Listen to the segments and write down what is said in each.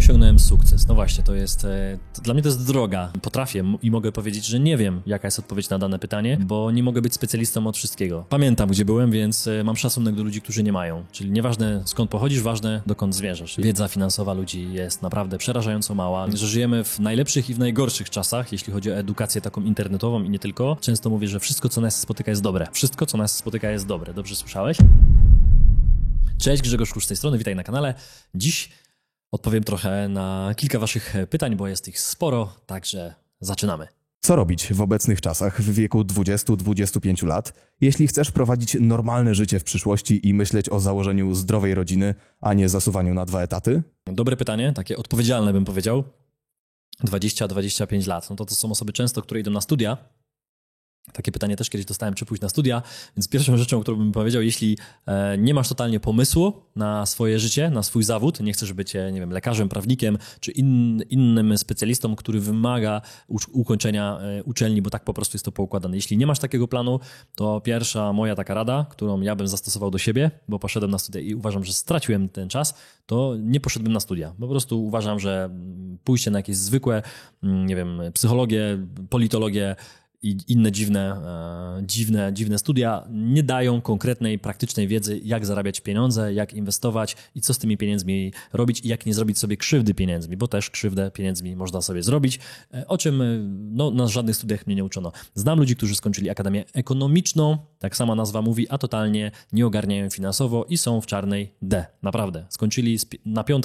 osiągnąłem sukces? No właśnie, dla mnie to jest droga. Potrafię i mogę powiedzieć, że nie wiem, jaka jest odpowiedź na dane pytanie, bo nie mogę być specjalistą od wszystkiego. Pamiętam, gdzie byłem, więc mam szacunek do ludzi, którzy nie mają. Czyli nieważne skąd pochodzisz, ważne dokąd zmierzasz. Wiedza finansowa ludzi jest naprawdę przerażająco mała. Że żyjemy w najlepszych i w najgorszych czasach, jeśli chodzi o edukację taką internetową i nie tylko. Często mówię, że wszystko, co nas spotyka, jest dobre. Wszystko, co nas spotyka, jest dobre. Dobrze słyszałeś? Cześć, Grzegorz Krusz z tej strony, witaj na kanale. Dziś odpowiem trochę na kilka waszych pytań, bo jest ich sporo, także zaczynamy. Co robić w obecnych czasach, w wieku 20-25 lat, jeśli chcesz prowadzić normalne życie w przyszłości i myśleć o założeniu zdrowej rodziny, a nie zasuwaniu na 2 etaty? Dobre pytanie, takie odpowiedzialne bym powiedział. 20-25 lat, no to są osoby często, które idą na studia. Takie pytanie też kiedyś dostałem, czy pójść na studia, więc pierwszą rzeczą, którą bym powiedział, jeśli nie masz totalnie pomysłu na swoje życie, na swój zawód, nie chcesz być, nie wiem, lekarzem, prawnikiem, czy innym specjalistą, który wymaga ukończenia uczelni, bo tak po prostu jest to poukładane. Jeśli nie masz takiego planu, to pierwsza moja taka rada, którą ja bym zastosował do siebie, bo poszedłem na studia i uważam, że straciłem ten czas, to nie poszedłbym na studia. Po prostu uważam, że pójście na jakieś zwykłe, nie wiem, psychologię, politologię, i inne dziwne studia nie dają konkretnej, praktycznej wiedzy, jak zarabiać pieniądze, jak inwestować i co z tymi pieniędzmi robić i jak nie zrobić sobie krzywdy pieniędzmi, bo też krzywdę pieniędzmi można sobie zrobić, o czym na żadnych studiach mnie nie uczono. Znam ludzi, którzy skończyli Akademię Ekonomiczną, tak sama nazwa mówi, a totalnie nie ogarniają finansowo i są w czarnej D. Naprawdę. Skończyli na 5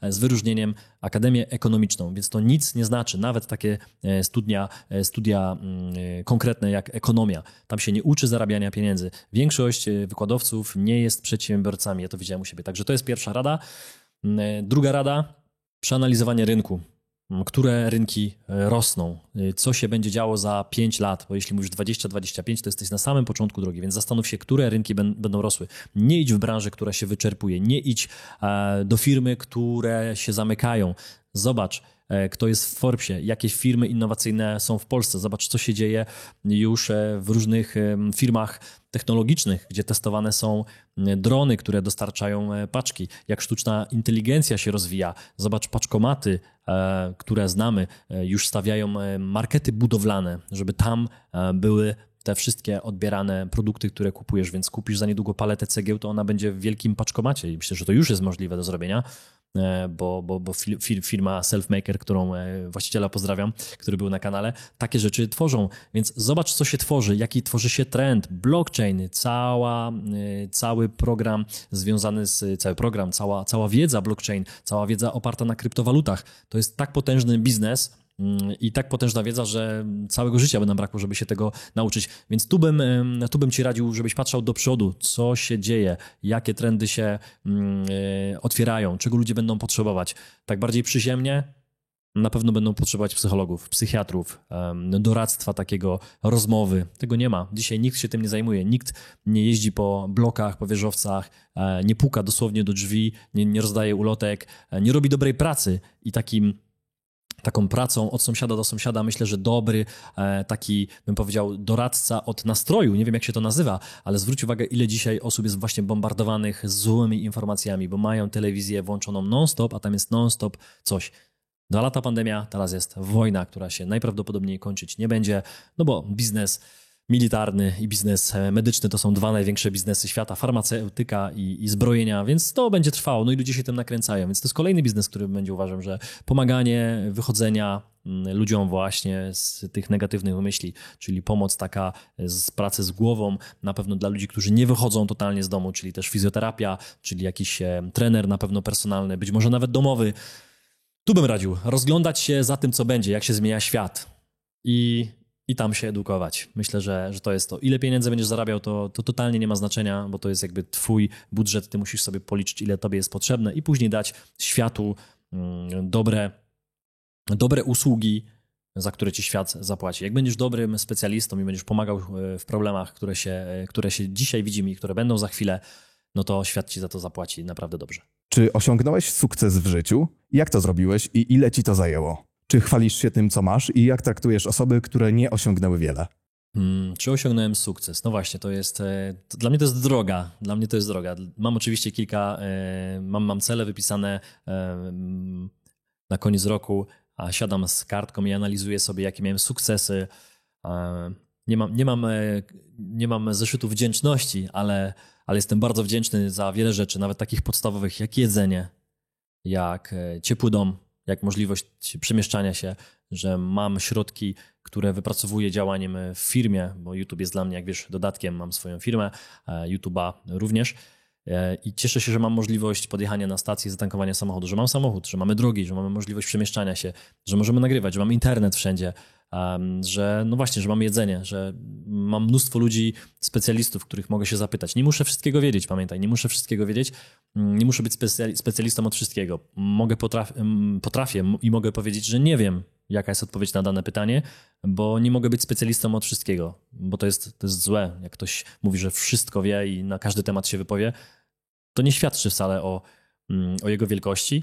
z wyróżnieniem Akademię Ekonomiczną, więc to nic nie znaczy. Nawet takie studia konkretne jak ekonomia. Tam się nie uczy zarabiania pieniędzy. Większość wykładowców nie jest przedsiębiorcami. Ja to widziałem u siebie. Także to jest pierwsza rada. Druga rada, przeanalizowanie rynku. Które rynki rosną, co się będzie działo za 5 lat, bo jeśli mówisz 20-25, to jesteś na samym początku drogi, więc zastanów się, które rynki będą rosły. Nie idź w branżę, która się wyczerpuje, nie idź do firmy, które się zamykają. Zobacz, kto jest w Forbesie, jakie firmy innowacyjne są w Polsce. Zobacz, co się dzieje już w różnych firmach technologicznych, gdzie testowane są drony, które dostarczają paczki, jak sztuczna inteligencja się rozwija. Zobacz, paczkomaty, które znamy, już stawiają markety budowlane, żeby tam były te wszystkie odbierane produkty, które kupujesz, więc kupisz za niedługo paletę cegieł, to ona będzie w wielkim paczkomacie i myślę, że to już jest możliwe do zrobienia, bo firma Selfmaker, którą właściciela pozdrawiam, który był na kanale, takie rzeczy tworzą, więc zobacz, co się tworzy, jaki tworzy się trend, blockchain, cały program związany cała wiedza blockchain, cała wiedza oparta na kryptowalutach, to jest tak potężny biznes i tak potężna wiedza, że całego życia by nam brakło, żeby się tego nauczyć. Więc tu bym ci radził, żebyś patrzał do przodu, co się dzieje, jakie trendy się otwierają, czego ludzie będą potrzebować. Tak bardziej przyziemnie, na pewno będą potrzebować psychologów, psychiatrów, doradztwa takiego, rozmowy. Tego nie ma. Dzisiaj nikt się tym nie zajmuje. Nikt nie jeździ po blokach, po wieżowcach, nie puka dosłownie do drzwi, nie rozdaje ulotek, nie robi dobrej pracy i taką pracą od sąsiada do sąsiada, myślę, że dobry taki, bym powiedział, doradca od nastroju, nie wiem jak się to nazywa, ale zwróć uwagę, ile dzisiaj osób jest właśnie bombardowanych złymi informacjami, bo mają telewizję włączoną non-stop, a tam jest non-stop coś. 2 lata pandemia, teraz jest wojna, która się najprawdopodobniej kończyć nie będzie, no bo biznes militarny i biznes medyczny to są 2 największe biznesy świata, farmaceutyka i zbrojenia, więc to będzie trwało, no i ludzie się tym nakręcają, więc to jest kolejny biznes, który będzie, uważam, że pomaganie wychodzenia ludziom właśnie z tych negatywnych myśli, czyli pomoc taka z pracy z głową, na pewno dla ludzi, którzy nie wychodzą totalnie z domu, czyli też fizjoterapia, czyli jakiś trener na pewno personalny, być może nawet domowy. Tu bym radził rozglądać się za tym, co będzie, jak się zmienia świat i tam się edukować. Myślę, że to jest to. Ile pieniędzy będziesz zarabiał, to totalnie nie ma znaczenia, bo to jest jakby twój budżet, ty musisz sobie policzyć, ile tobie jest potrzebne i później dać światu dobre usługi, za które ci świat zapłaci. Jak będziesz dobrym specjalistą i będziesz pomagał w problemach, które się dzisiaj widzimy i które będą za chwilę, no to świat ci za to zapłaci naprawdę dobrze. Czy osiągnąłeś sukces w życiu? Jak to zrobiłeś i ile ci to zajęło? Czy chwalisz się tym, co masz i jak traktujesz osoby, które nie osiągnęły wiele? Czy osiągnąłem sukces? No właśnie, dla mnie to jest droga. Dla mnie to jest droga. Mam oczywiście mam cele wypisane, na koniec roku siadam z kartką i analizuję sobie, jakie miałem sukcesy. Nie mam zeszytu wdzięczności, ale jestem bardzo wdzięczny za wiele rzeczy, nawet takich podstawowych, jak jedzenie, jak ciepły dom, jak możliwość przemieszczania się, że mam środki, które wypracowuję działaniem w firmie, bo YouTube jest dla mnie, jak wiesz, dodatkiem, mam swoją firmę, YouTube'a również i cieszę się, że mam możliwość podjechania na stację, zatankowania samochodu, że mam samochód, że mamy drogi, że mamy możliwość przemieszczania się, że możemy nagrywać, że mamy internet wszędzie, że no właśnie, że mamy jedzenie, że mam mnóstwo ludzi, specjalistów, których mogę się zapytać. Nie muszę wszystkiego wiedzieć, pamiętaj, nie muszę wszystkiego wiedzieć, nie muszę być specjalistą od wszystkiego. Potrafię i mogę powiedzieć, że nie wiem, jaka jest odpowiedź na dane pytanie, bo nie mogę być specjalistą od wszystkiego, bo to jest złe. Jak ktoś mówi, że wszystko wie i na każdy temat się wypowie, to nie świadczy wcale o jego wielkości.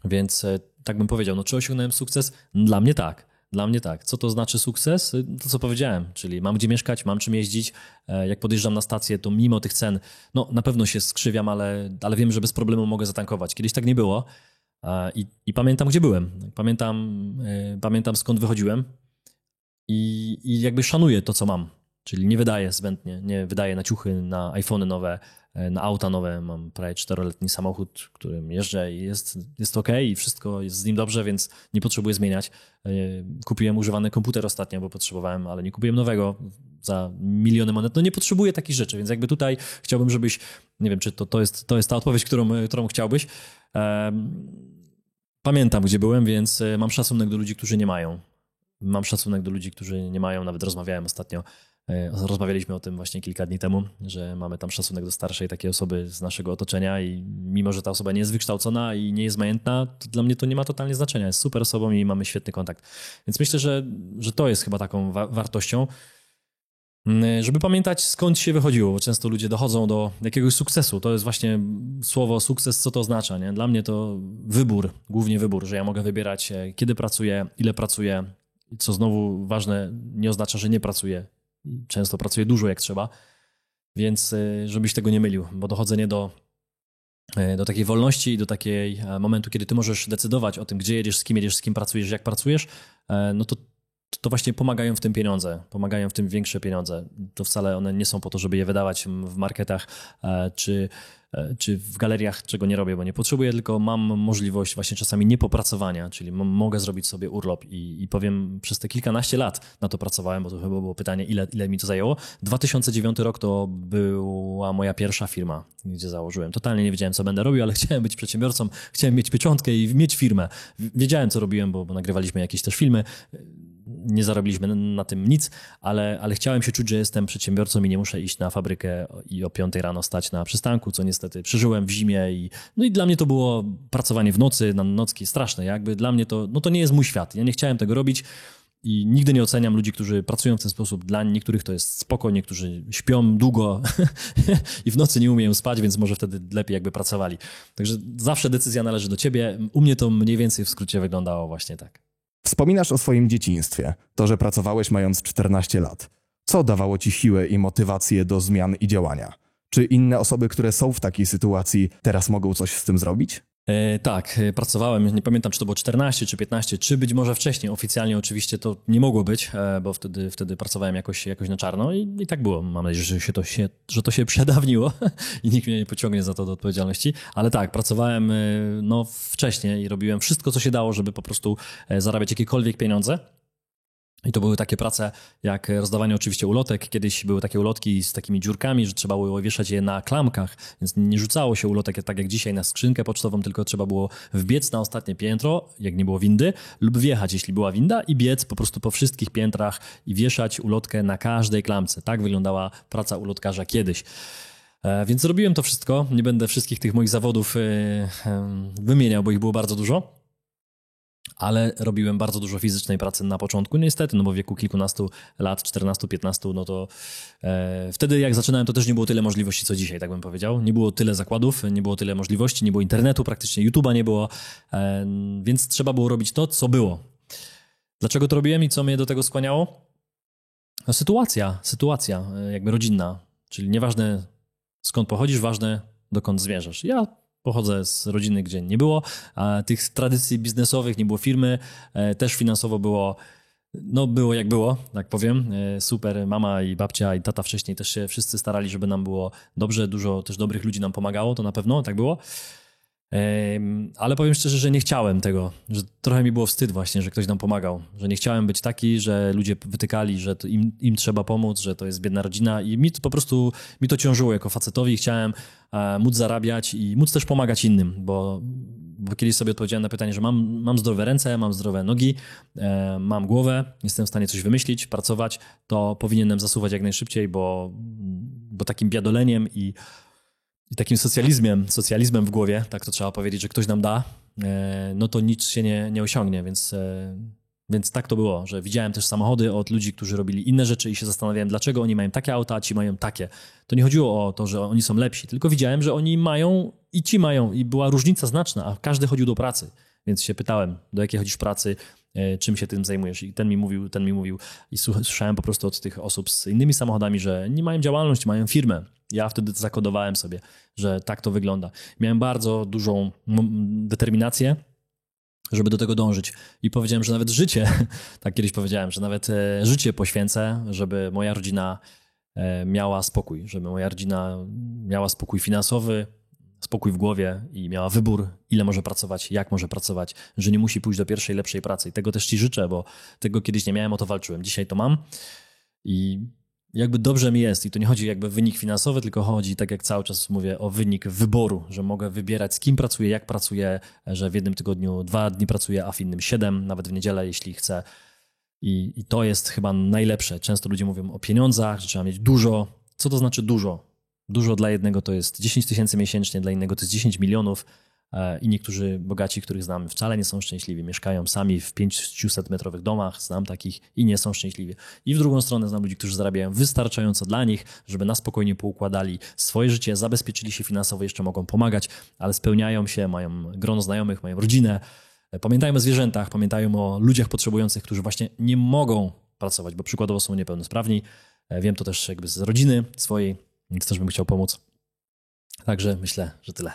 Więc tak bym powiedział, no czy osiągnąłem sukces? Dla mnie tak. Dla mnie tak. Co to znaczy sukces? To, co powiedziałem, czyli mam gdzie mieszkać, mam czym jeździć. Jak podjeżdżam na stację, to mimo tych cen, no na pewno się skrzywiam, ale wiem, że bez problemu mogę zatankować. Kiedyś tak nie było i pamiętam, gdzie byłem. Pamiętam, skąd wychodziłem i jakby szanuję to, co mam. Czyli nie wydaję zbędnie, nie wydaję na ciuchy, na iPhony nowe, na auta nowe. Mam prawie 4-letni samochód, którym jeżdżę i jest okej i wszystko jest z nim dobrze, więc nie potrzebuję zmieniać. Kupiłem używany komputer ostatnio, bo potrzebowałem, ale nie kupiłem nowego za miliony monet. No nie potrzebuję takich rzeczy, więc jakby tutaj chciałbym, żebyś, nie wiem, czy to jest ta odpowiedź, którą chciałbyś. Pamiętam, gdzie byłem, więc mam szacunek do ludzi, którzy nie mają. Mam szacunek do ludzi, którzy nie mają. Nawet rozmawialiśmy o tym właśnie kilka dni temu, że mamy tam szacunek do starszej takiej osoby z naszego otoczenia i mimo, że ta osoba nie jest wykształcona i nie jest majętna, to dla mnie to nie ma totalnie znaczenia. Jest super osobą i mamy świetny kontakt. Więc myślę, że to jest chyba taką wartością, żeby pamiętać, skąd się wychodziło, bo często ludzie dochodzą do jakiegoś sukcesu. To jest właśnie słowo sukces, co to oznacza, nie? Dla mnie to głównie wybór, że ja mogę wybierać, kiedy pracuję, ile pracuję, co znowu ważne, nie oznacza, że nie pracuję. Często pracuję dużo, jak trzeba, więc żebyś tego nie mylił, bo dochodzenie do takiej wolności i do takiej momentu, kiedy ty możesz decydować o tym, gdzie jedziesz, z kim pracujesz, jak pracujesz, no to właśnie pomagają w tym pieniądze, pomagają w tym większe pieniądze. To wcale one nie są po to, żeby je wydawać w marketach czy w galeriach, czego nie robię, bo nie potrzebuję, tylko mam możliwość właśnie czasami niepopracowania, czyli mogę zrobić sobie urlop i powiem, przez te kilkanaście lat na to pracowałem, bo to chyba było pytanie, ile mi to zajęło. 2009 rok to była moja pierwsza firma, gdzie założyłem. Totalnie nie wiedziałem, co będę robił, ale chciałem być przedsiębiorcą, chciałem mieć pieczątkę i mieć firmę. Wiedziałem, co robiłem, bo nagrywaliśmy jakieś też filmy. Nie zarobiliśmy na tym nic, ale chciałem się czuć, że jestem przedsiębiorcą i nie muszę iść na fabrykę i o 5 rano stać na przystanku, co niestety przeżyłem w zimie i dla mnie to było pracowanie w nocy, na nocki straszne. Jakby dla mnie to nie jest mój świat. Ja nie chciałem tego robić i nigdy nie oceniam ludzi, którzy pracują w ten sposób. Dla niektórych to jest spoko, niektórzy śpią długo i w nocy nie umieją spać, więc może wtedy lepiej jakby pracowali. Także zawsze decyzja należy do ciebie. U mnie to mniej więcej w skrócie wyglądało właśnie tak. Wspominasz o swoim dzieciństwie, to, że pracowałeś mając 14 lat. Co dawało ci siłę i motywację do zmian i działania? Czy inne osoby, które są w takiej sytuacji, teraz mogą coś z tym zrobić? Tak, pracowałem, nie pamiętam, czy to było 14 czy 15, czy być może wcześniej. Oficjalnie oczywiście to nie mogło być, bo wtedy pracowałem jakoś na czarno i tak było. Mam nadzieję, że to się przedawniło i nikt mnie nie pociągnie za to do odpowiedzialności. Ale tak, pracowałem wcześniej i robiłem wszystko, co się dało, żeby po prostu zarabiać jakiekolwiek pieniądze. I to były takie prace jak rozdawanie oczywiście ulotek. Kiedyś były takie ulotki z takimi dziurkami, że trzeba było wieszać je na klamkach, więc nie rzucało się ulotek tak jak dzisiaj na skrzynkę pocztową, tylko trzeba było wbiec na ostatnie piętro, jak nie było windy, lub wjechać, jeśli była winda i biec po prostu po wszystkich piętrach i wieszać ulotkę na każdej klamce. Tak wyglądała praca ulotkarza kiedyś. Więc robiłem to wszystko. Nie będę wszystkich tych moich zawodów wymieniał, bo ich było bardzo dużo. Ale robiłem bardzo dużo fizycznej pracy na początku. Niestety, bo w wieku kilkunastu lat, 14-15, no to wtedy jak zaczynałem, to też nie było tyle możliwości, co dzisiaj, tak bym powiedział. Nie było tyle zakładów, nie było tyle możliwości, nie było internetu, praktycznie YouTube'a nie było, więc trzeba było robić to, co było. Dlaczego to robiłem i co mnie do tego skłaniało? No, sytuacja jakby rodzinna, czyli nieważne skąd pochodzisz, ważne dokąd zmierzasz. Ja Pochodzę z rodziny, gdzie nie było tych tradycji biznesowych, nie było firmy, też finansowo było, no było jak było, tak powiem. Super, mama i babcia i tata wcześniej też się wszyscy starali, żeby nam było dobrze, dużo też dobrych ludzi nam pomagało, to na pewno tak było. Ale powiem szczerze, że nie chciałem tego, że trochę mi było wstyd właśnie, że ktoś nam pomagał, że nie chciałem być taki, że ludzie wytykali, że to im trzeba pomóc, że to jest biedna rodzina i mi to po prostu ciążyło jako facetowi i chciałem móc zarabiać i móc też pomagać innym, bo kiedyś sobie odpowiedziałem na pytanie, że mam zdrowe ręce, mam zdrowe nogi, mam głowę, jestem w stanie coś wymyślić, pracować, to powinienem zasuwać jak najszybciej, bo takim biadoleniem i takim socjalizmem w głowie, tak to trzeba powiedzieć, że ktoś nam da, no to nic się nie osiągnie, więc tak to było, że widziałem też samochody od ludzi, którzy robili inne rzeczy i się zastanawiałem, dlaczego oni mają takie auta, a ci mają takie. To nie chodziło o to, że oni są lepsi, tylko widziałem, że oni mają i ci mają i była różnica znaczna, a każdy chodził do pracy, więc się pytałem, do jakiej chodzisz pracy, czym się tym zajmujesz i ten mi mówił i słyszałem po prostu od tych osób z innymi samochodami, że nie mają działalność, mają firmę. Ja wtedy zakodowałem sobie, że tak to wygląda. Miałem bardzo dużą determinację, żeby do tego dążyć i powiedziałem, że nawet życie, tak kiedyś powiedziałem, że nawet życie poświęcę, żeby moja rodzina miała spokój, żeby moja rodzina miała spokój finansowy, spokój w głowie i miała wybór, ile może pracować, jak może pracować, że nie musi pójść do pierwszej, lepszej pracy. I tego też ci życzę, bo tego kiedyś nie miałem, o to walczyłem. Dzisiaj to mam i jakby dobrze mi jest. I to nie chodzi jakby o wynik finansowy, tylko chodzi, tak jak cały czas mówię, o wynik wyboru, że mogę wybierać, z kim pracuję, jak pracuję, że w jednym tygodniu 2 dni pracuję, a w innym 7, nawet w niedzielę, jeśli chcę. I to jest chyba najlepsze. Często ludzie mówią o pieniądzach, że trzeba mieć dużo. Co to znaczy dużo? Dużo dla jednego to jest 10 tysięcy miesięcznie, dla innego to jest 10 milionów i niektórzy bogaci, których znam, wcale nie są szczęśliwi. Mieszkają sami w 500-metrowych domach, znam takich i nie są szczęśliwi. I w drugą stronę znam ludzi, którzy zarabiają wystarczająco dla nich, żeby na spokojnie poukładali swoje życie, zabezpieczyli się finansowo, jeszcze mogą pomagać, ale spełniają się, mają grono znajomych, mają rodzinę. Pamiętają o zwierzętach, pamiętają o ludziach potrzebujących, którzy właśnie nie mogą pracować, bo przykładowo są niepełnosprawni. Wiem to też jakby z rodziny swojej, więc też bym chciał pomóc. Także myślę, że tyle.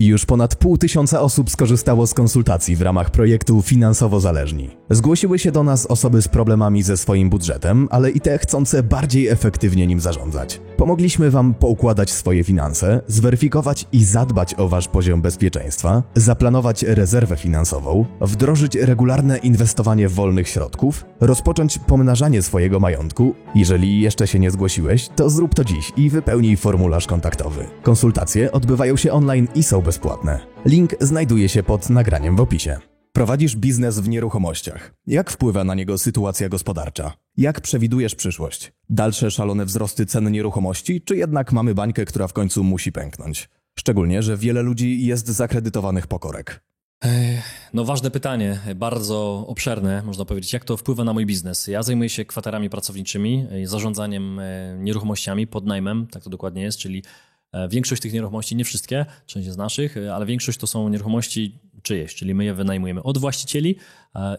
Już ponad 500 osób skorzystało z konsultacji w ramach projektu Finansowo Zależni. Zgłosiły się do nas osoby z problemami ze swoim budżetem, ale i te chcące bardziej efektywnie nim zarządzać. Pomogliśmy Wam poukładać swoje finanse, zweryfikować i zadbać o Wasz poziom bezpieczeństwa, zaplanować rezerwę finansową, wdrożyć regularne inwestowanie wolnych środków, rozpocząć pomnażanie swojego majątku. Jeżeli jeszcze się nie zgłosiłeś, to zrób to dziś i wypełnij formularz kontaktowy. Konsultacje odbywają się online i są bezpłatne. Link znajduje się pod nagraniem w opisie. Prowadzisz biznes w nieruchomościach. Jak wpływa na niego sytuacja gospodarcza? Jak przewidujesz przyszłość? Dalsze szalone wzrosty cen nieruchomości, czy jednak mamy bańkę, która w końcu musi pęknąć? Szczególnie, że wiele ludzi jest zakredytowanych po korek. No ważne pytanie, bardzo obszerne, można powiedzieć. Jak to wpływa na mój biznes? Ja zajmuję się kwaterami pracowniczymi, zarządzaniem nieruchomościami, podnajmem, tak to dokładnie jest, czyli większość tych nieruchomości, nie wszystkie, część jest naszych, ale większość to są nieruchomości czyjeś, czyli my je wynajmujemy od właścicieli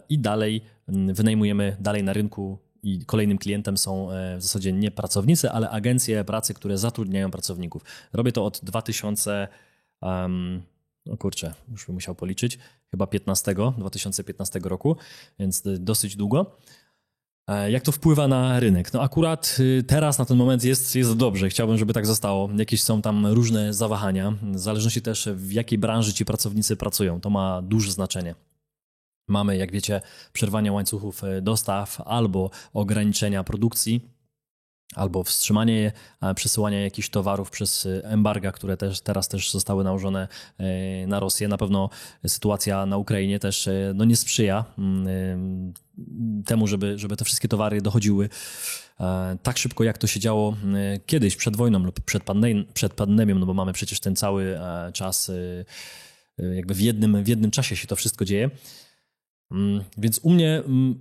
i dalej wynajmujemy dalej na rynku i kolejnym klientem są w zasadzie nie pracownicy, ale agencje pracy, które zatrudniają pracowników. Robię to od 2000, już bym musiał policzyć, chyba 2015 roku, więc dosyć długo. Jak to wpływa na rynek? No akurat teraz na ten moment jest dobrze. Chciałbym, żeby tak zostało. Jakieś są tam różne zawahania. W zależności też w jakiej branży ci pracownicy pracują. To ma duże znaczenie. Mamy, jak wiecie, przerwanie łańcuchów dostaw albo ograniczenia produkcji, albo wstrzymanie przesyłania jakichś towarów przez embarga, które teraz też zostały nałożone na Rosję. Na pewno sytuacja na Ukrainie też nie sprzyja temu, żeby te wszystkie towary dochodziły tak szybko, jak to się działo kiedyś, przed wojną lub przed pandemią, no bo mamy przecież ten cały czas, jakby w jednym czasie się to wszystko dzieje. Więc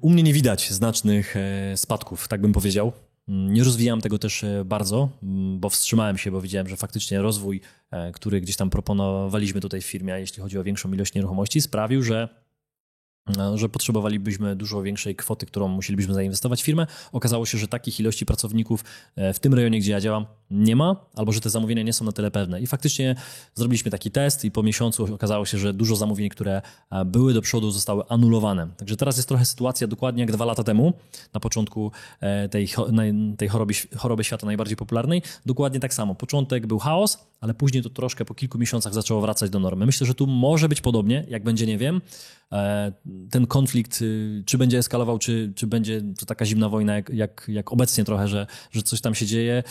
u mnie nie widać znacznych spadków, tak bym powiedział. Nie rozwijam tego też bardzo, bo wstrzymałem się, bo widziałem, że faktycznie rozwój, który gdzieś tam proponowaliśmy tutaj w firmie, jeśli chodzi o większą ilość nieruchomości, sprawił, że potrzebowalibyśmy dużo większej kwoty, którą musielibyśmy zainwestować w firmę. Okazało się, że takich ilości pracowników w tym rejonie, gdzie ja działam, nie ma, albo że te zamówienia nie są na tyle pewne. I faktycznie zrobiliśmy taki test i po miesiącu okazało się, że dużo zamówień, które były do przodu, zostały anulowane. Także teraz jest trochę sytuacja dokładnie jak 2 lata temu, na początku tej choroby świata najbardziej popularnej. Dokładnie tak samo. Początek był chaos, ale później to troszkę po kilku miesiącach zaczęło wracać do normy. Myślę, że tu może być podobnie, jak będzie, nie wiem. Ten konflikt, czy będzie eskalował, czy będzie to taka zimna wojna, jak obecnie trochę, że coś tam się dzieje,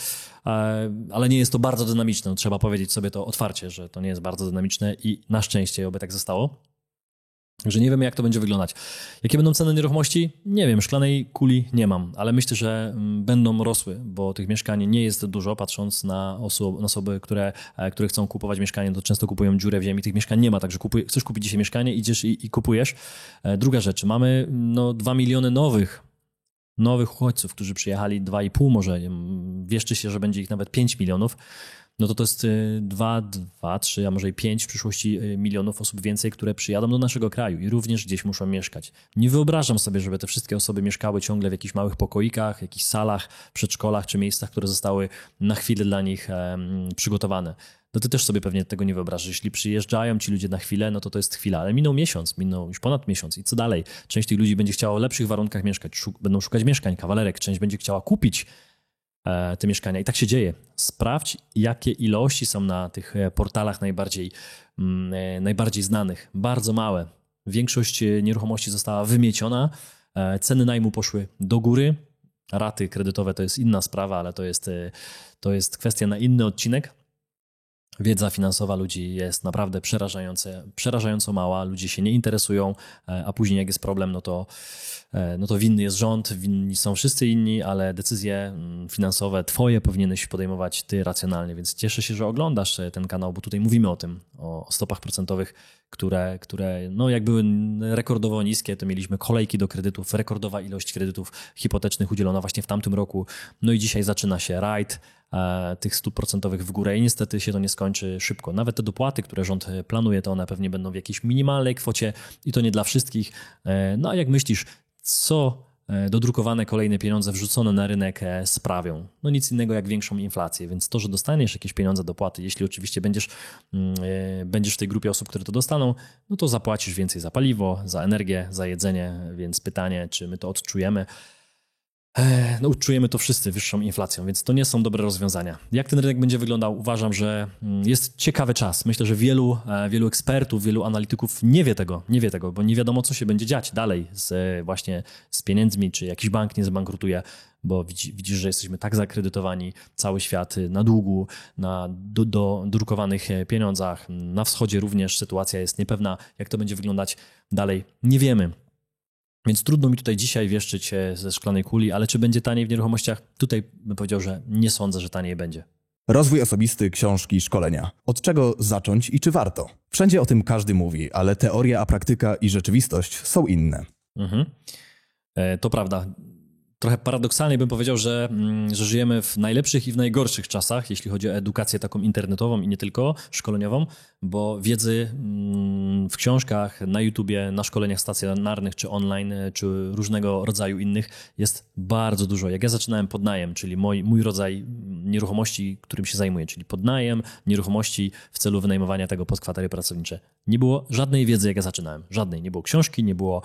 ale nie jest to bardzo dynamiczne. Trzeba powiedzieć sobie to otwarcie, że to nie jest bardzo dynamiczne i na szczęście oby tak zostało. Także nie wiemy, jak to będzie wyglądać. Jakie będą ceny nieruchomości? Nie wiem, szklanej kuli nie mam, ale myślę, że będą rosły, bo tych mieszkań nie jest dużo, patrząc na osoby, które chcą kupować mieszkanie, to często kupują dziurę w ziemi, tych mieszkań nie ma, także chcesz kupić dzisiaj mieszkanie, idziesz i kupujesz. Druga rzecz, mamy 2 miliony nowych uchodźców, którzy przyjechali, 2,5 może, wieszczy się, że będzie ich nawet 5 milionów, no to jest 2, 3, a może i 5 w przyszłości milionów osób więcej, które przyjadą do naszego kraju i również gdzieś muszą mieszkać. Nie wyobrażam sobie, żeby te wszystkie osoby mieszkały ciągle w jakichś małych pokoikach, jakichś salach, przedszkolach czy miejscach, które zostały na chwilę dla nich przygotowane. No ty też sobie pewnie tego nie wyobrażasz. Jeśli przyjeżdżają ci ludzie na chwilę, no to jest chwila, ale minął miesiąc, minął już ponad miesiąc i co dalej? Część tych ludzi będzie chciała w lepszych warunkach mieszkać, będą szukać mieszkań, kawalerek, część będzie chciała kupić te mieszkania. I tak się dzieje. Sprawdź, jakie ilości są na tych portalach najbardziej znanych. Bardzo małe. Większość nieruchomości została wymieciona, ceny najmu poszły do góry, raty kredytowe to jest inna sprawa, ale to jest kwestia na inny odcinek. Wiedza finansowa ludzi jest naprawdę przerażająco mała, ludzie się nie interesują, a później jak jest problem, no to winny jest rząd, winni są wszyscy inni, ale decyzje finansowe twoje powinieneś podejmować ty racjonalnie, więc cieszę się, że oglądasz ten kanał, bo tutaj mówimy o tym, o stopach procentowych, które no jak były rekordowo niskie, to mieliśmy kolejki do kredytów, rekordowa ilość kredytów hipotecznych udzielona właśnie w tamtym roku, no i dzisiaj zaczyna się rajd tych stóp procentowych w górę i niestety się to nie skończy szybko. Nawet te dopłaty, które rząd planuje, to one pewnie będą w jakiejś minimalnej kwocie i to nie dla wszystkich. No a jak myślisz, co dodrukowane kolejne pieniądze wrzucone na rynek sprawią? No nic innego jak większą inflację, więc to, że dostaniesz jakieś pieniądze dopłaty, jeśli oczywiście będziesz w tej grupie osób, które to dostaną, no to zapłacisz więcej za paliwo, za energię, za jedzenie, więc pytanie, czy my to odczujemy? No odczujemy to wszyscy wyższą inflacją, więc to nie są dobre rozwiązania. Jak ten rynek będzie wyglądał? Uważam, że jest ciekawy czas. Myślę, że wielu ekspertów, wielu analityków nie wie tego, bo nie wiadomo, co się będzie dziać dalej z pieniędzmi, czy jakiś bank nie zbankrutuje, bo widzisz, że jesteśmy tak zakredytowani, cały świat na długu, na drukowanych pieniądzach. Na wschodzie również sytuacja jest niepewna. Jak to będzie wyglądać dalej? Nie wiemy. Więc trudno mi tutaj dzisiaj wieszczyć ze szklanej kuli, ale czy będzie taniej w nieruchomościach? Tutaj bym powiedział, że nie sądzę, że taniej będzie. Rozwój osobisty, książki, szkolenia. Od czego zacząć i czy warto? Wszędzie o tym każdy mówi, ale teoria, a praktyka i rzeczywistość są inne. To prawda. Trochę paradoksalnie bym powiedział, że żyjemy w najlepszych i w najgorszych czasach, jeśli chodzi o edukację taką internetową i nie tylko, szkoleniową, bo wiedzy w książkach, na YouTubie, na szkoleniach stacjonarnych, czy online, czy różnego rodzaju innych jest bardzo dużo. Jak ja zaczynałem podnajem, czyli mój rodzaj nieruchomości, którym się zajmuję, czyli podnajem nieruchomości w celu wynajmowania tego pod kwatery pracownicze. Nie było żadnej wiedzy, jak ja zaczynałem. Żadnej. Nie było książki, nie było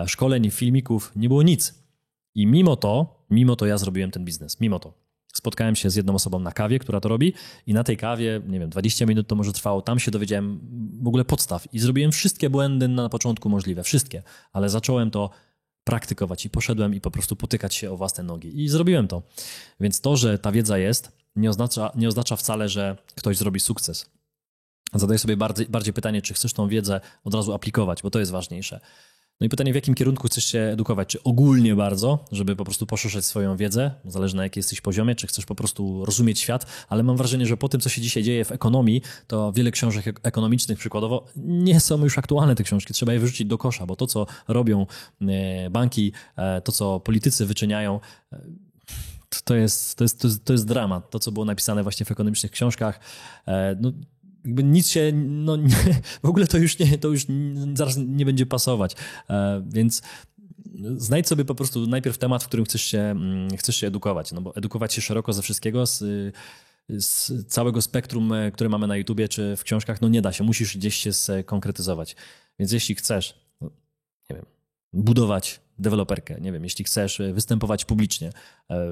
szkoleń, filmików, nie było nic. I mimo to ja zrobiłem ten biznes. Mimo to. Spotkałem się z jedną osobą na kawie, która to robi i na tej kawie, nie wiem, 20 minut to może trwało, tam się dowiedziałem w ogóle podstaw i zrobiłem wszystkie błędy na początku możliwe, wszystkie, ale zacząłem to praktykować i poszedłem i po prostu potykać się o własne nogi i zrobiłem to. Więc to, że ta wiedza jest, nie oznacza wcale, że ktoś zrobi sukces. Zadaję sobie bardziej pytanie, czy chcesz tą wiedzę od razu aplikować, bo to jest ważniejsze. No i pytanie, w jakim kierunku chcesz się edukować? Czy ogólnie bardzo, żeby po prostu poszerzać swoją wiedzę, zależy na jakim jesteś poziomie, czy chcesz po prostu rozumieć świat, ale mam wrażenie, że po tym, co się dzisiaj dzieje w ekonomii, to wiele książek ekonomicznych przykładowo nie są już aktualne te książki, trzeba je wyrzucić do kosza, bo to, co robią banki, to, co politycy wyczyniają, to jest dramat. To, co było napisane właśnie w ekonomicznych książkach, no jakby nic się, no w ogóle to już zaraz nie będzie pasować, więc znajdź sobie po prostu najpierw temat, w którym chcesz się edukować, no bo edukować się szeroko ze wszystkiego z całego spektrum, które mamy na YouTubie czy w książkach, no nie da się, musisz gdzieś się skonkretyzować. Więc jeśli chcesz, no, nie wiem, budować deweloperkę, nie wiem, jeśli chcesz występować publicznie,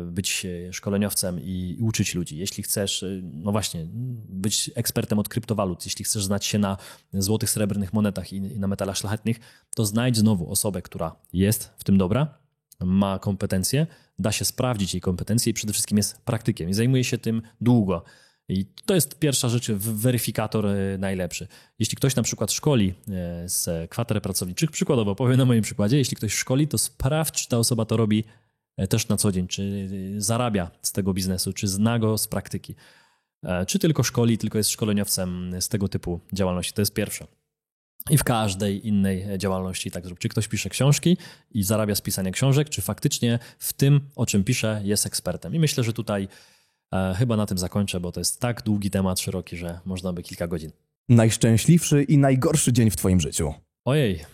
być szkoleniowcem i uczyć ludzi, jeśli chcesz, no właśnie, być ekspertem od kryptowalut, jeśli chcesz znać się na złotych, srebrnych monetach i na metalach szlachetnych, to znajdź znowu osobę, która jest w tym dobra, ma kompetencje, da się sprawdzić jej kompetencje i przede wszystkim jest praktykiem i zajmuje się tym długo. I to jest pierwsza rzecz, weryfikator najlepszy. Jeśli ktoś na przykład szkoli z kwater pracowniczych, przykładowo powiem na moim przykładzie, jeśli ktoś szkoli, to sprawdź, czy ta osoba to robi też na co dzień, czy zarabia z tego biznesu, czy zna go z praktyki, czy tylko szkoli, tylko jest szkoleniowcem z tego typu działalności. To jest pierwsze. I w każdej innej działalności tak zrób. Czy ktoś pisze książki i zarabia z pisania książek, czy faktycznie w tym, o czym pisze, jest ekspertem. I myślę, że tutaj chyba na tym zakończę, bo to jest tak długi temat, szeroki, że można by kilka godzin. Najszczęśliwszy i najgorszy dzień w twoim życiu? Ojej.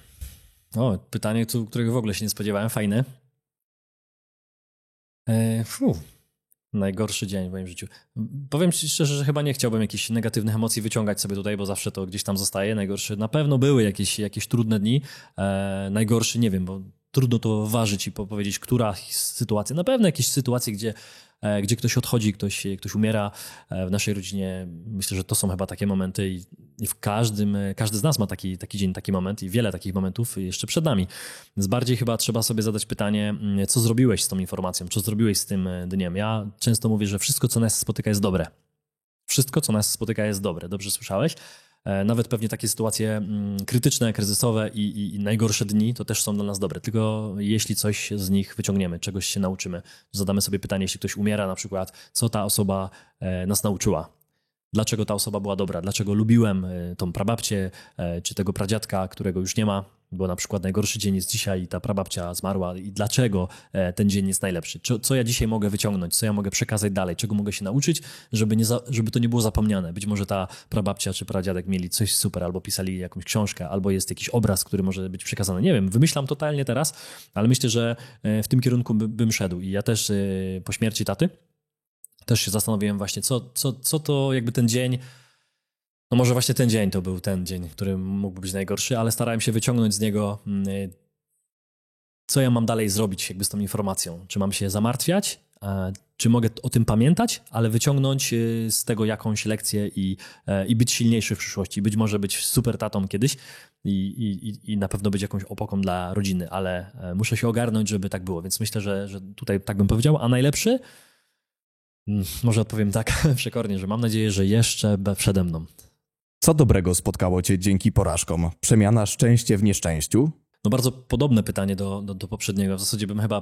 O, pytanie, którego w ogóle się nie spodziewałem. Fajne. Najgorszy dzień w moim życiu. Powiem ci szczerze, że chyba nie chciałbym jakichś negatywnych emocji wyciągać sobie tutaj, bo zawsze to gdzieś tam zostaje. Najgorszy, na pewno były jakieś trudne dni. Najgorszy, nie wiem, bo trudno to ważyć i powiedzieć, która sytuacja. Na pewno jakieś sytuacje, gdzie ktoś odchodzi, ktoś umiera w naszej rodzinie. Myślę, że to są chyba takie momenty i każdy z nas ma taki dzień, taki moment i wiele takich momentów jeszcze przed nami. Więc bardziej chyba trzeba sobie zadać pytanie, co zrobiłeś z tą informacją, co zrobiłeś z tym dniem. Ja często mówię, że wszystko, co nas spotyka, jest dobre. Wszystko, co nas spotyka, jest dobre. Dobrze słyszałeś? Nawet pewnie takie sytuacje krytyczne, kryzysowe i najgorsze dni to też są dla nas dobre. Tylko jeśli coś z nich wyciągniemy, czegoś się nauczymy, zadamy sobie pytanie, jeśli ktoś umiera na przykład, co ta osoba nas nauczyła. Dlaczego ta osoba była dobra? Dlaczego lubiłem tą prababcię czy tego pradziadka, którego już nie ma? Bo na przykład najgorszy dzień jest dzisiaj i ta prababcia zmarła i dlaczego ten dzień jest najlepszy? Co ja dzisiaj mogę wyciągnąć? Co ja mogę przekazać dalej? Czego mogę się nauczyć, żeby to nie było zapomniane? Być może ta prababcia czy pradziadek mieli coś super, albo pisali jakąś książkę, albo jest jakiś obraz, który może być przekazany. Nie wiem, wymyślam totalnie teraz, ale myślę, że w tym kierunku bym szedł. I ja też po śmierci taty też się zastanowiłem właśnie, co to jakby ten dzień. No może właśnie ten dzień to był ten dzień, który mógłby być najgorszy, ale starałem się wyciągnąć z niego, co ja mam dalej zrobić jakby z tą informacją. Czy mam się zamartwiać, czy mogę o tym pamiętać, ale wyciągnąć z tego jakąś lekcję i być silniejszy w przyszłości. Być może być super tatą kiedyś i na pewno być jakąś opoką dla rodziny, ale muszę się ogarnąć, żeby tak było. Więc myślę, że tutaj tak bym powiedział. A najlepszy? Może odpowiem tak przekornie, że mam nadzieję, że jeszcze przede mną. Co dobrego spotkało cię dzięki porażkom? Przemiana szczęście w nieszczęściu? No bardzo podobne pytanie do poprzedniego. W zasadzie bym chyba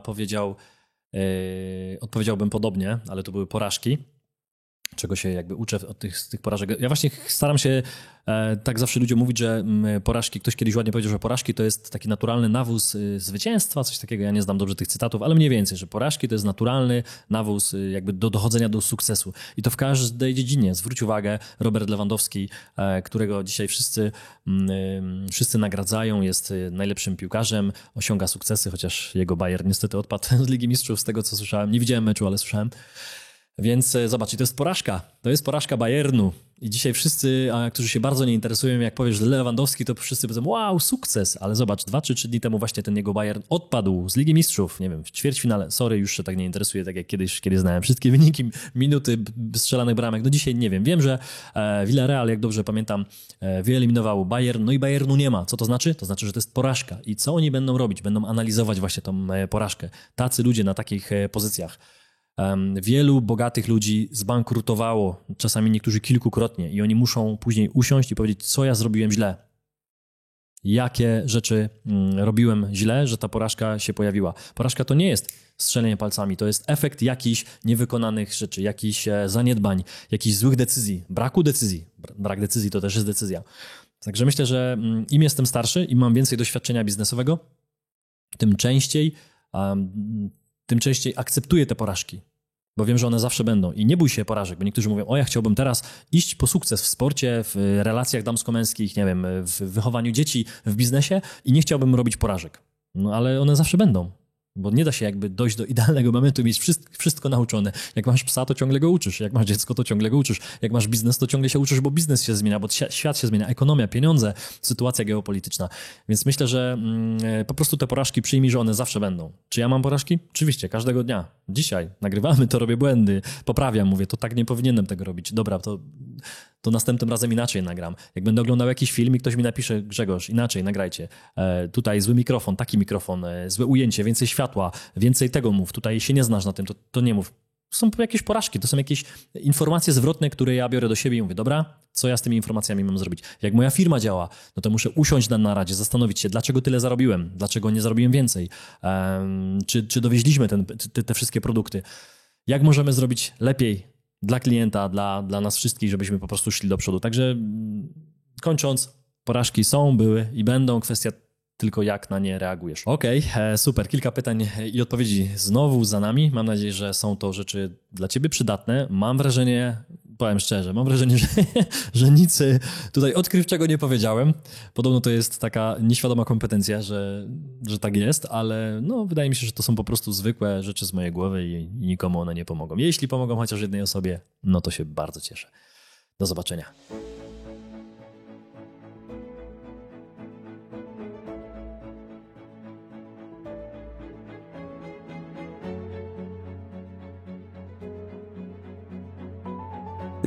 odpowiedziałbym podobnie, ale to były porażki, czego się jakby uczę od tych porażek. Ja właśnie staram się tak zawsze ludziom mówić, że porażki, ktoś kiedyś ładnie powiedział, że porażki to jest taki naturalny nawóz zwycięstwa, coś takiego, ja nie znam dobrze tych cytatów, ale mniej więcej, że porażki to jest naturalny nawóz jakby do dochodzenia do sukcesu. I to w każdej dziedzinie. Zwróć uwagę, Robert Lewandowski, którego dzisiaj wszyscy nagradzają, jest najlepszym piłkarzem, osiąga sukcesy, chociaż jego Bayern niestety odpadł z Ligi Mistrzów, z tego co słyszałem. Nie widziałem meczu, ale słyszałem. Więc zobaczcie, to jest porażka. To jest porażka Bayernu. I dzisiaj wszyscy, którzy się bardzo nie interesują, jak powiesz Lewandowski, to wszyscy powiedzą, wow, sukces. Ale zobacz, 2 czy 3 dni temu właśnie ten jego Bayern odpadł z Ligi Mistrzów. Nie wiem, w ćwierćfinale. Sorry, już się tak nie interesuje, tak jak kiedyś, kiedy znałem wszystkie wyniki, minuty strzelanych bramek. No dzisiaj nie wiem. Wiem, że Villarreal, jak dobrze pamiętam, wyeliminował Bayern. No i Bayernu nie ma. Co to znaczy? To znaczy, że to jest porażka. I co oni będą robić? Będą analizować właśnie tą porażkę. Tacy ludzie na takich pozycjach. Wielu bogatych ludzi zbankrutowało, czasami niektórzy kilkukrotnie i oni muszą później usiąść i powiedzieć, co ja zrobiłem źle. Jakie rzeczy robiłem źle, że ta porażka się pojawiła. Porażka to nie jest strzelenie palcami, to jest efekt jakichś niewykonanych rzeczy, jakichś zaniedbań, jakichś złych decyzji, braku decyzji. Brak decyzji to też jest decyzja. Także myślę, że im jestem starszy, im mam więcej doświadczenia biznesowego, tym częściej akceptuję te porażki, bo wiem, że one zawsze będą. I nie bój się porażek, bo niektórzy mówią, ja chciałbym teraz iść po sukces w sporcie, w relacjach damsko-męskich, nie wiem, w wychowaniu dzieci, w biznesie i nie chciałbym robić porażek. No ale one zawsze będą. Bo nie da się jakby dojść do idealnego momentu i mieć wszystko nauczone. Jak masz psa, to ciągle go uczysz. Jak masz dziecko, to ciągle go uczysz. Jak masz biznes, to ciągle się uczysz, bo biznes się zmienia, bo świat się zmienia, ekonomia, pieniądze, sytuacja geopolityczna. Więc myślę, że po prostu te porażki przyjmij, że one zawsze będą. Czy ja mam porażki? Oczywiście, każdego dnia. Dzisiaj nagrywamy, to robię błędy, poprawiam, mówię, to tak nie powinienem tego robić. Dobra, to następnym razem inaczej nagram. Jak będę oglądał jakiś film i ktoś mi napisze, Grzegorz, inaczej nagrajcie. Tutaj zły mikrofon, taki mikrofon, złe ujęcie, więcej światła, więcej tego mów. Tutaj się nie znasz na tym, to nie mów. To są jakieś porażki, to są jakieś informacje zwrotne, które ja biorę do siebie i mówię, dobra, co ja z tymi informacjami mam zrobić? Jak moja firma działa, no to muszę usiąść na naradzie, zastanowić się, dlaczego tyle zarobiłem, dlaczego nie zarobiłem więcej, czy dowieźliśmy te wszystkie produkty. Jak możemy zrobić lepiej dla klienta, dla nas wszystkich, żebyśmy po prostu szli do przodu. Także kończąc, porażki są, były i będą. Kwestia tylko jak na nie reagujesz. Okej, super. Kilka pytań i odpowiedzi znowu za nami. Mam nadzieję, że są to rzeczy dla ciebie przydatne. Mam wrażenie, powiem szczerze, że nic tutaj odkrywczego nie powiedziałem. Podobno to jest taka nieświadoma kompetencja, że tak jest, ale no, wydaje mi się, że to są po prostu zwykłe rzeczy z mojej głowy i nikomu one nie pomogą. Jeśli pomogą chociaż jednej osobie, no to się bardzo cieszę. Do zobaczenia.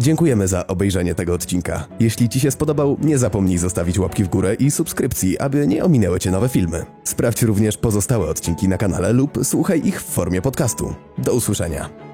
Dziękujemy za obejrzenie tego odcinka. Jeśli Ci się spodobał, nie zapomnij zostawić łapki w górę i subskrypcji, aby nie ominęły Cię nowe filmy. Sprawdź również pozostałe odcinki na kanale lub słuchaj ich w formie podcastu. Do usłyszenia.